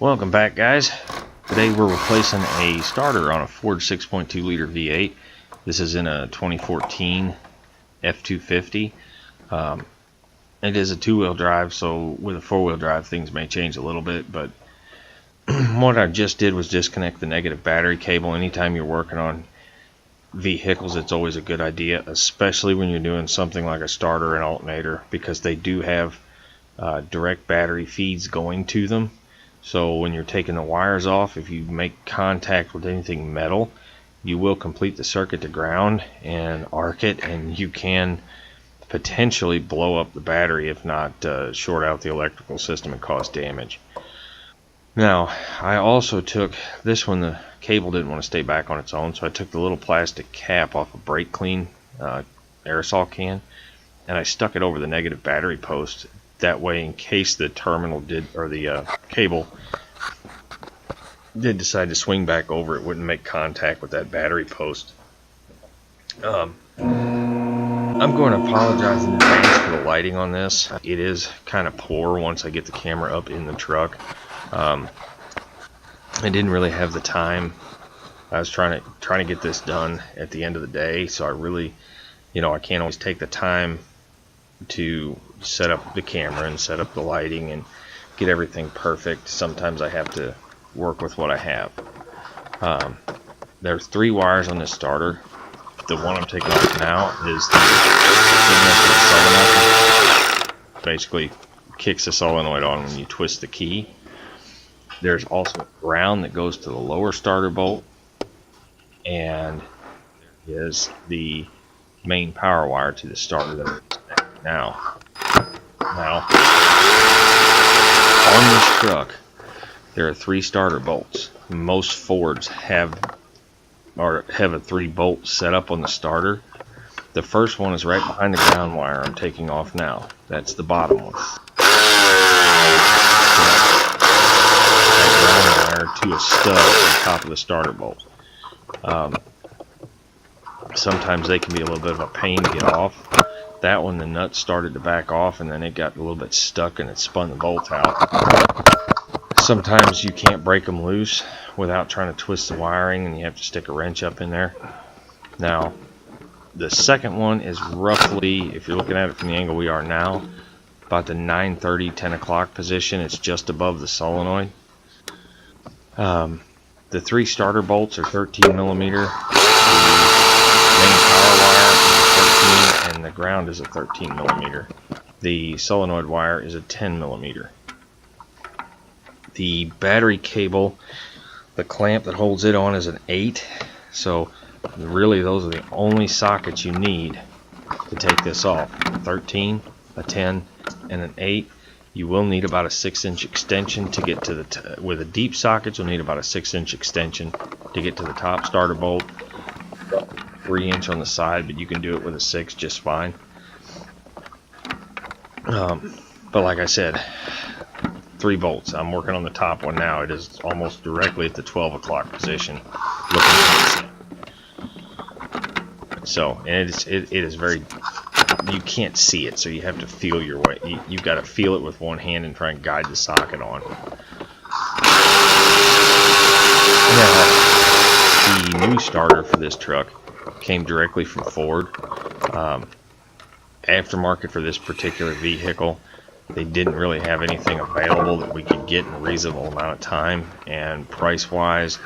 Welcome back, guys. Today we're replacing a starter on a Ford 6.2 liter V8. This is in a 2014 F250. It is a two-wheel drive, so with a four-wheel drive things may change a little bit, but what I just did was disconnect the negative battery cable. Anytime you're working on vehicles, it's always a good idea, especially when you're doing something like a starter and alternator, because they do have direct battery feeds going to them. So when you're taking the wires off, if you make contact with anything metal, you will complete the circuit to ground and arc it, and you can potentially blow up the battery, if not short out the electrical system and cause damage. Now, I also took this one, the cable didn't want to stay back on its own, so I took the little plastic cap off a brake clean aerosol can, and I stuck it over the negative battery post. That way, in case the terminal did, or the cable did decide to swing back over, it wouldn't make contact with that battery post. I'm going to apologize in advance for the lighting on this. It is kind of poor once I get the camera up in the truck. I didn't really have the time. I was trying to get this done at the end of the day, so I really, I can't always take the time to set up the camera and set up the lighting and get everything perfect. Sometimes I have to work with what I have. There's 3 wires on this starter. The one I'm taking off now is the solenoid. Basically kicks the solenoid on when you twist the key. There's also a ground that goes to the lower starter bolt, and there is the main power wire to the starter that I'm connecting now. On this truck, there are 3 starter bolts. Most Fords have a 3-bolt set up on the starter. The first one is right behind the ground wire I'm taking off now. That's the bottom one. That ground wire to a stud on top of the starter bolt. Sometimes they can be a little bit of a pain to get off. That one, the nut started to back off, and then it got a little bit stuck and it spun the bolt out. Sometimes you can't break them loose without trying to twist the wiring, and you have to stick a wrench up in there. Now, the second one is roughly, if you're looking at it from the angle we are now, about the 9:30, 10 o'clock position. It's just above the solenoid. The 3 starter bolts are 13 millimeter. The main power wire is 13, and the ground is a 13 millimeter. The solenoid wire is a 10 millimeter. The battery cable, the clamp that holds it on, is an 8. So really those are the only sockets you need to take this off. 13, a 10, and an 8. You will need about a 6-inch extension to get to the with a deep socket. You'll need about a 6-inch extension to get to the top starter bolt. 3-inch on the side, but you can do it with a 6 just fine. But like I said, 3 bolts. I'm working on the top one now. It is almost directly at the 12 o'clock position. So, and it is very, you can't see it, so you have to feel your way. You've got to feel it with one hand and try and guide the socket on. Now, the new starter for this truck came directly from Ford. Aftermarket for this particular vehicle, they didn't really have anything available that we could get in a reasonable amount of time, and price wise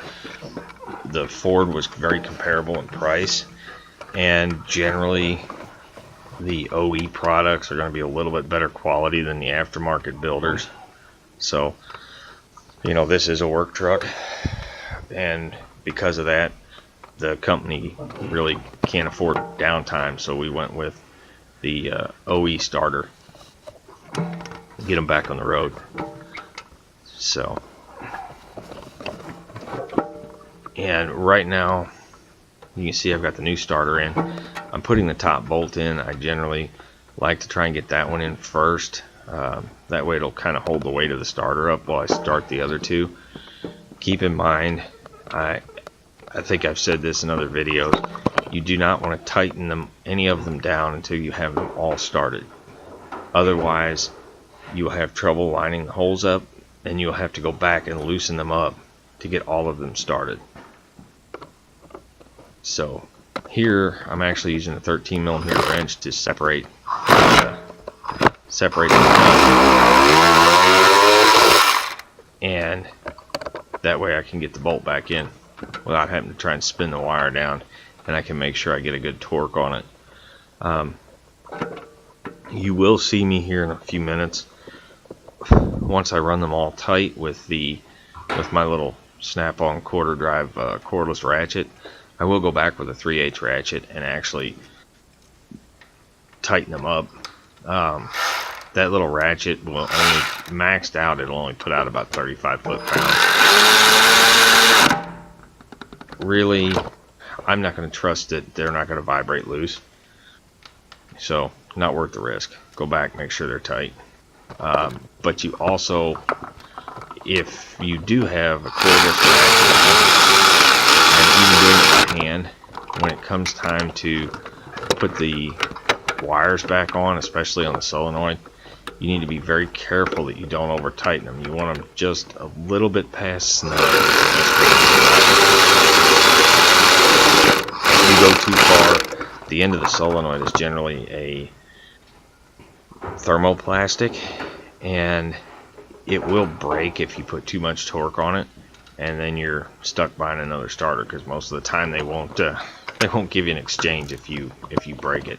the Ford was very comparable in price, and generally the OE products are going to be a little bit better quality than the aftermarket builders. So this is a work truck, and because of that the company really can't afford downtime, so we went with the OE starter to get them back on the road. So, and right now you can see I've got the new starter in. I'm putting the top bolt in. I generally like to try and get that one in first. That way it'll kind of hold the weight of the starter up while I start the other 2. Keep in mind, I think I've said this in other videos, you do not want to tighten any of them down until you have them all started. Otherwise, you'll have trouble lining the holes up and you'll have to go back and loosen them up to get all of them started. So here I'm actually using a 13mm wrench to separate them up, and that way I can get the bolt back in without having to try and spin the wire down, and I can make sure I get a good torque on it. You will see me here in a few minutes, once I run them all tight with my little snap-on quarter drive cordless ratchet. I will go back with a 3/8 ratchet and actually tighten them up. That little ratchet will only, maxed out, it'll only put out about 35 foot-pounds. Really, I'm not going to trust that they're not going to vibrate loose, so not worth the risk. Go back, make sure they're tight. But you also, if you do have a cordless ratchet, and even doing it by hand, when it comes time to put the wires back on, especially on the solenoid, you need to be very careful that you don't over tighten them. You want them just a little bit past snug. If you go too far, the end of the solenoid is generally a thermoplastic, and it will break if you put too much torque on it, and then you're stuck buying another starter, because most of the time they won't give you an exchange if you break it.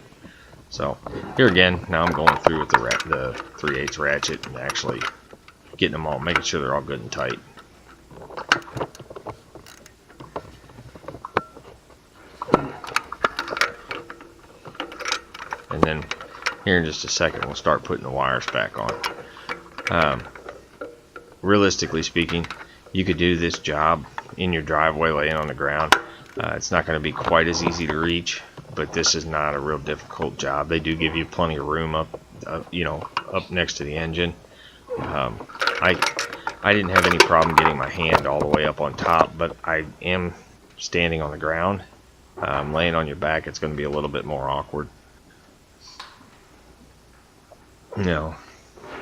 So here again, now I'm going through with the 3/8 ratchet and actually getting them all, making sure they're all good and tight. And then here in just a second, we'll start putting the wires back on. Realistically speaking, you could do this job in your driveway laying on the ground. It's not going to be quite as easy to reach, but this is not a real difficult job. They do give you plenty of room up next to the engine. I didn't have any problem getting my hand all the way up on top, but I am standing on the ground. Laying on your back, it's going to be a little bit more awkward. Now,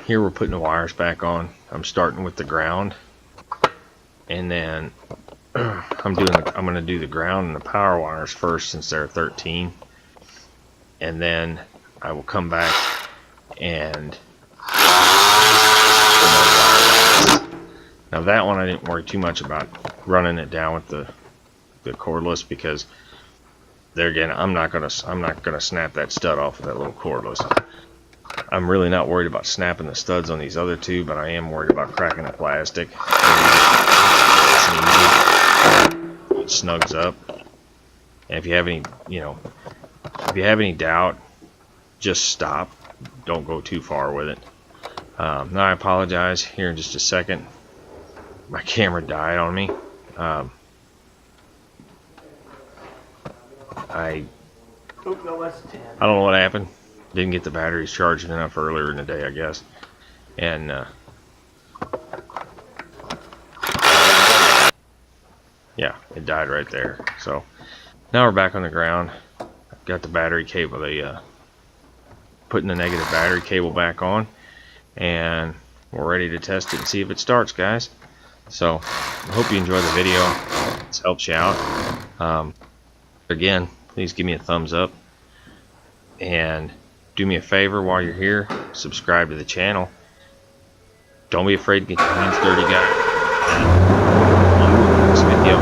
here we're putting the wires back on. I'm starting with the ground, and then I'm going to do the ground and the power wires first, since they're 13, and then I will come back and now that one I didn't worry too much about running it down with the cordless, because there again, I'm not gonna snap that stud off with that little cordless. I'm really not worried about snapping the studs on these other two, but I am worried about cracking the plastic. It snugs up, and if you have any doubt, just stop. Don't go too far with it. Now I apologize. Here in just a second, my camera died on me. I don't know what happened. Didn't get the batteries charged enough earlier in the day, I guess. And yeah, it died right there. So now we're back on the ground. I've got the battery cable, putting the negative battery cable back on, and we're ready to test it and see if it starts, guys. So I hope you enjoy the video. This helps you out. Again, please give me a thumbs up, and do me a favor while you're here, subscribe to the channel. Don't be afraid to get your hands dirty, guys. And on to the next video.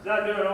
Not doing